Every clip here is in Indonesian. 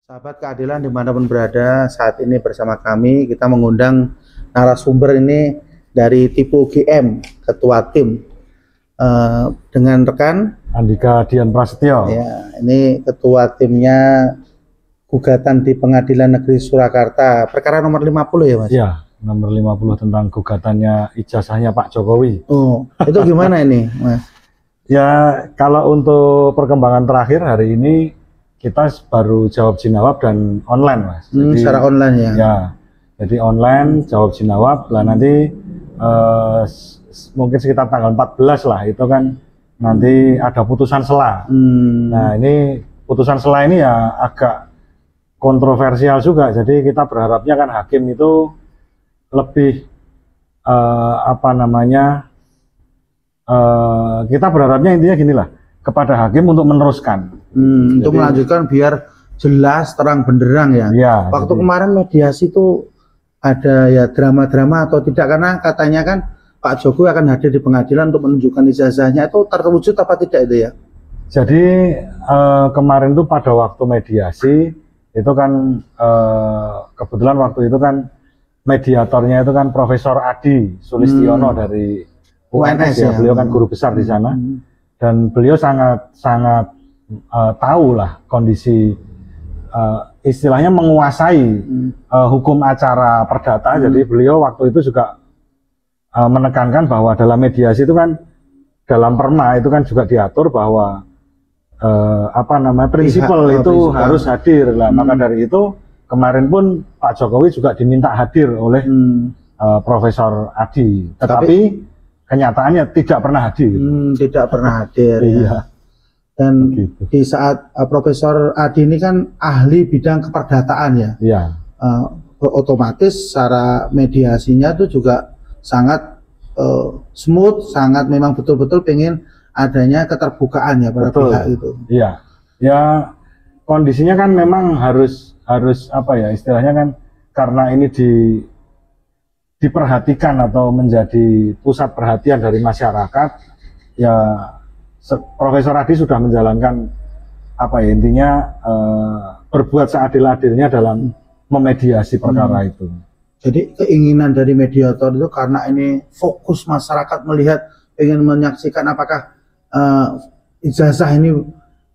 Sahabat keadilan dimanapun berada, saat ini bersama kami kita mengundang narasumber ini dari Tipe UGM, ketua tim dengan rekan Andika Dian Prasetyo. Ya, ini ketua timnya gugatan di Pengadilan Negeri Surakarta, perkara nomor 50 ya Mas? Ya, nomor 50 tentang gugatannya ijazahnya Pak Jokowi. Oh, itu gimana ini Mas? Ya, kalau untuk perkembangan terakhir hari ini kita baru jawab jinawab dan online, Mas. Jadi, secara online ya? Ya, jadi online jawab jinawab lah nanti mungkin sekitar tanggal 14 lah itu kan nanti ada putusan sela. Nah ini putusan sela ini ya agak kontroversial juga. Jadi kita berharapnya kan hakim itu lebih kita berharapnya intinya gini lah kepada hakim untuk meneruskan. Untuk melanjutkan biar jelas terang benderang ya. Ya Waktu kemarin mediasi itu ada ya drama-drama atau tidak, karena katanya kan Pak Jokowi akan hadir di pengadilan untuk menunjukkan ijazahnya, itu terwujud apa tidak itu ya? Jadi kemarin tuh pada waktu mediasi itu kan kebetulan waktu itu kan mediatornya itu kan Profesor Adi Sulistiono dari UNS ya. Beliau kan guru besar di sana dan beliau sangat tahu lah kondisi istilahnya menguasai hukum acara perdata. Jadi beliau waktu itu juga menekankan bahwa dalam mediasi itu kan dalam perma itu kan juga diatur bahwa prinsipal itu harus hadir lah. Maka dari itu kemarin pun Pak Jokowi juga diminta hadir oleh Profesor Adi, tetapi kenyataannya tidak pernah hadir. Tidak pernah hadir. Iya. Ya. Dan begitu. Di saat Profesor Adi ini kan ahli bidang keperdataan ya. Iya. Otomatis secara mediasinya itu juga sangat smooth, sangat memang betul-betul pengen adanya keterbukaan ya pada pihak itu. Iya. Ya kondisinya kan memang harus apa ya istilahnya kan karena ini diperhatikan atau menjadi pusat perhatian dari masyarakat ya. Profesor Adi sudah menjalankan apa ya intinya berbuat seadil-adilnya dalam memediasi perkara itu. Jadi keinginan dari mediator itu karena ini fokus masyarakat melihat, ingin menyaksikan apakah ijazah ini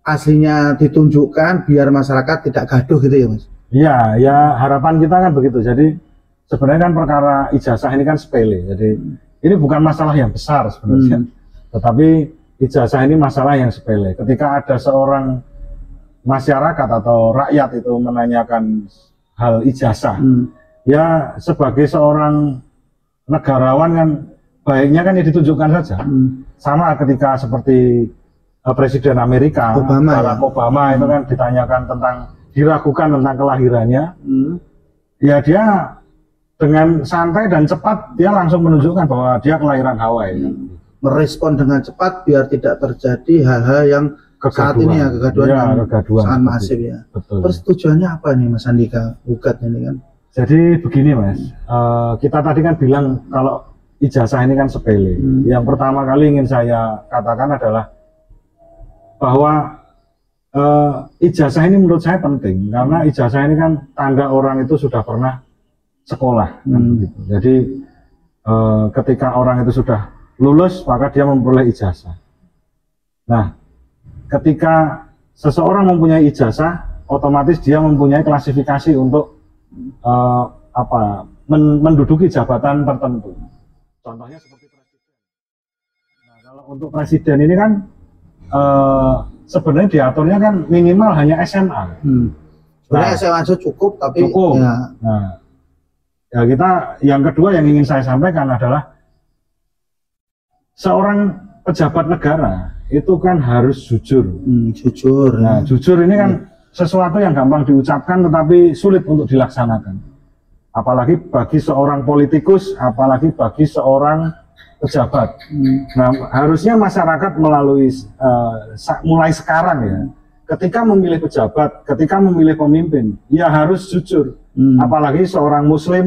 aslinya ditunjukkan biar masyarakat tidak gaduh gitu ya Mas? Iya, ya harapan kita kan begitu. Jadi sebenarnya kan perkara ijazah ini kan sepele. Jadi ini bukan masalah yang besar sebenarnya, tetapi ijazah ini masalah yang sepele. Ketika ada seorang masyarakat atau rakyat itu menanyakan hal ijazah, ya sebagai seorang negarawan kan baiknya kan ya ditunjukkan saja. Sama ketika seperti Presiden Amerika Barack Obama itu kan ditanyakan tentang, diragukan tentang kelahirannya, ya dia dengan santai dan cepat dia langsung menunjukkan bahwa dia kelahiran Hawaii. Merespon dengan cepat biar tidak terjadi hal-hal yang saat ini ya kegaduhan yang sangat masif ya. Betul. Terus tujuannya apa nih Mas Andika gugat ini kan? Jadi begini Mas, kita tadi kan bilang kalau ijazah ini kan sepele. Yang pertama kali ingin saya katakan adalah bahwa ijazah ini menurut saya penting karena ijazah ini kan tanda orang itu sudah pernah sekolah. Kan begitu. Jadi ketika orang itu sudah lulus maka dia memperoleh ijazah. Nah, ketika seseorang mempunyai ijazah, otomatis dia mempunyai klasifikasi untuk menduduki jabatan tertentu. Contohnya seperti presiden. Nah, kalau untuk presiden ini kan sebenarnya diaturnya kan minimal hanya SMA. Sebenarnya SMA aja cukup, tapi cukup. Ya. Nah, ya kita yang kedua yang ingin saya sampaikan adalah seorang pejabat negara itu kan harus jujur. Jujur. Nah, jujur ini kan sesuatu yang gampang diucapkan tetapi sulit untuk dilaksanakan. Apalagi bagi seorang politikus, apalagi bagi seorang pejabat. Nah, harusnya masyarakat melalui mulai sekarang ya, ketika memilih pejabat, ketika memilih pemimpin, ya harus jujur. Apalagi seorang muslim,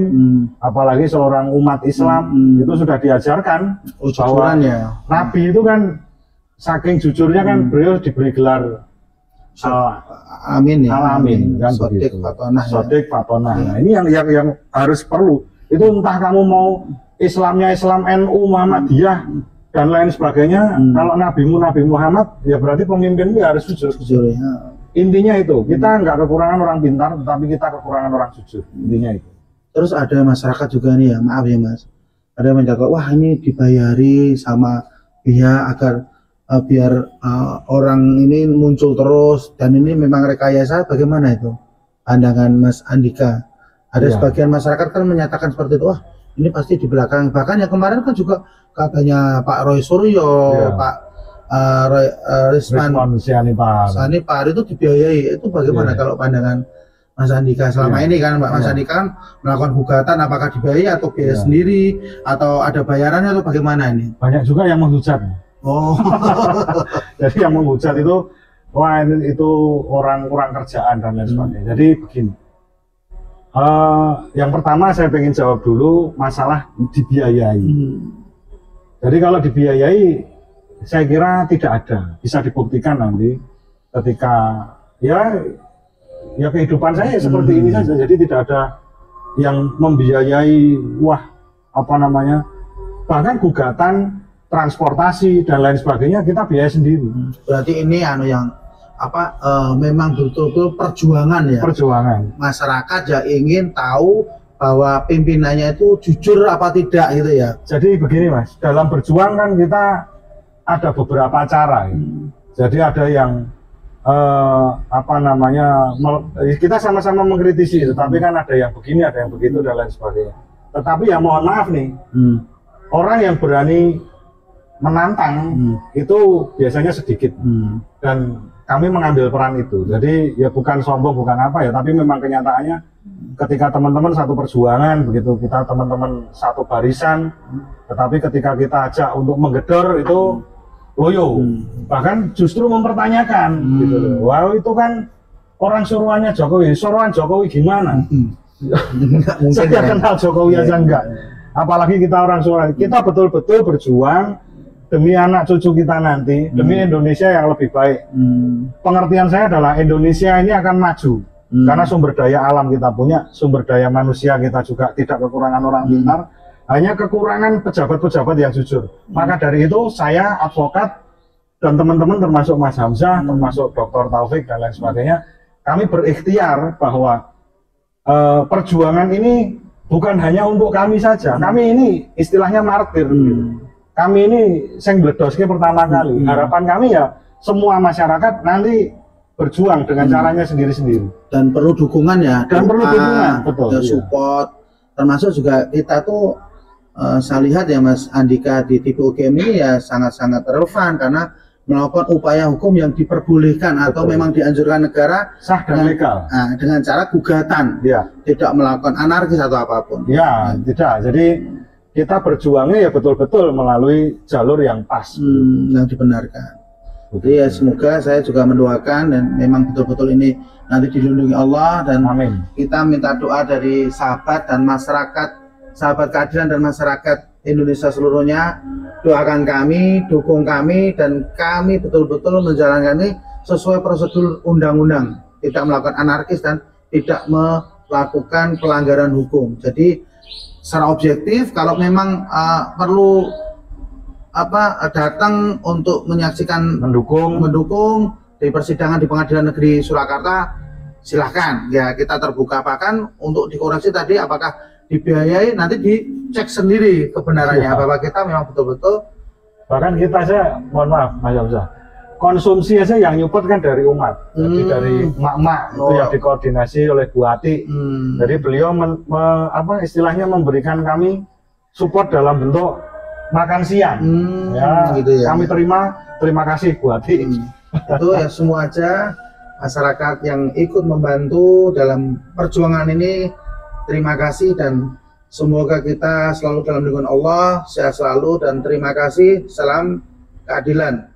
apalagi seorang umat Islam, itu sudah diajarkan bahwa ya. Nabi itu kan saking jujurnya kan beliau diberi gelar Amin ya. Alamin kan Sodik begitu. fatonah ya. Sodik fatonah. Nah, ini yang harus perlu. Itu entah kamu mau Islamnya Islam NU Muhammadiyah dan lain sebagainya. Kalau nabimu Nabi Muhammad, ya berarti pemimpinmu ya harus jujur. Jujur ya. Intinya itu, kita nggak kekurangan orang pintar, tetapi kita kekurangan orang jujur. Intinya itu. Terus ada masyarakat juga nih ya, maaf ya Mas. Ada yang menjaga, wah ini dibayari sama pihak agar biar orang ini muncul terus dan ini memang rekayasa. Bagaimana itu pandangan Mas Andika? Ada sebagian masyarakat kan menyatakan seperti itu, wah ini pasti di belakang. Bahkan yang kemarin kan juga katanya Pak Roy Suryo, Pak Risman Sanipar itu dibiayai. Itu bagaimana kalau pandangan Mas Andika selama ini kan Mas Andika kan melakukan gugatan, apakah dibiayai atau biaya sendiri atau ada bayarannya atau bagaimana ini? Banyak juga yang menghujat. Oh, jadi yang menghujat itu, wah itu orang kurang kerjaan dan lain sebagainya. Jadi begini, yang pertama saya ingin jawab dulu masalah dibiayai. Jadi kalau dibiayai, saya kira tidak ada, bisa dibuktikan nanti ketika ya kehidupan saya seperti ini saja. Jadi tidak ada yang membiayai, wah apa namanya, bahkan gugatan transportasi dan lain sebagainya kita biaya sendiri. Berarti ini yang memang betul-betul perjuangan ya. Perjuangan. Masyarakat ya ingin tahu bahwa pimpinannya itu jujur apa tidak gitu ya. Jadi begini Mas, dalam berjuang kan kita ada beberapa cara. Ya. Jadi ada yang kita sama-sama mengkritisi, tetapi kan ada yang begini, ada yang begitu dan lain sebagainya. Tetapi ya mohon maaf nih, orang yang berani menantang itu biasanya sedikit, dan kami mengambil peran itu. Jadi ya bukan sombong, bukan apa ya, tapi memang kenyataannya ketika teman-teman satu perjuangan begitu, kita teman-teman satu barisan, tetapi ketika kita ajak untuk menggedor itu loyo, bahkan justru mempertanyakan gitu loh. Wow, itu kan orang suruhannya Jokowi, suruhan Jokowi gimana? Saya kenal Jokowi aja enggak. Apalagi kita orang suruhan. Kita betul-betul berjuang demi anak cucu kita nanti, demi Indonesia yang lebih baik. Pengertian saya adalah Indonesia ini akan maju karena sumber daya alam kita punya, sumber daya manusia kita juga tidak kekurangan orang pintar. Hanya kekurangan pejabat-pejabat yang jujur. Maka dari itu saya advokat dan teman-teman termasuk Mas Hamzah, termasuk Dr. Taufik dan lain sebagainya, kami berikhtiar bahwa perjuangan ini bukan hanya untuk kami saja. Kami ini istilahnya martir. Kami ini sing bledoske pertama kali. Harapan kami ya semua masyarakat nanti berjuang dengan caranya sendiri-sendiri. Dan perlu dukungan ya. Dan perlu dukungan, betul. Support. Termasuk juga kita tuh saya lihat ya Mas Andika di TV UGM ini ya sangat-sangat relevan karena melakukan upaya hukum yang diperbolehkan atau memang dianjurkan negara sah dan legal dengan cara gugatan, tidak melakukan anarkis atau apapun. Ya, tidak. Jadi kita berjuangnya ya betul-betul melalui jalur yang pas, yang dibenarkan. Jadi ya semoga saya juga mendoakan dan memang betul-betul ini nanti dilindungi Allah dan amin. Kita minta doa dari sahabat dan masyarakat, sahabat keadilan dan masyarakat Indonesia seluruhnya, doakan kami, dukung kami, dan kami betul-betul menjalankan ini sesuai prosedur undang-undang, tidak melakukan anarkis dan tidak melakukan pelanggaran hukum. Jadi secara objektif, kalau memang perlu datang untuk menyaksikan mendukung di persidangan di Pengadilan Negeri Surakarta, silahkan ya, kita terbuka. Bahkan untuk dikoreksi tadi apakah dibiayai, nanti dicek sendiri kebenarannya bahwa kita memang betul-betul. Bahkan kita aja, mohon maaf Mas Hamzah, konsumsi aja yang nyupot kan dari umat, jadi dari mak-mak itu yang dikoordinasi oleh Bu Ati. Jadi beliau istilahnya memberikan kami support dalam bentuk makan siang. Gitu ya. Kami terima kasih Bu Ati. Itu ya semua aja masyarakat yang ikut membantu dalam perjuangan ini. Terima kasih dan semoga kita selalu dalam lindungan Allah, sehat selalu dan terima kasih. Salam keadilan.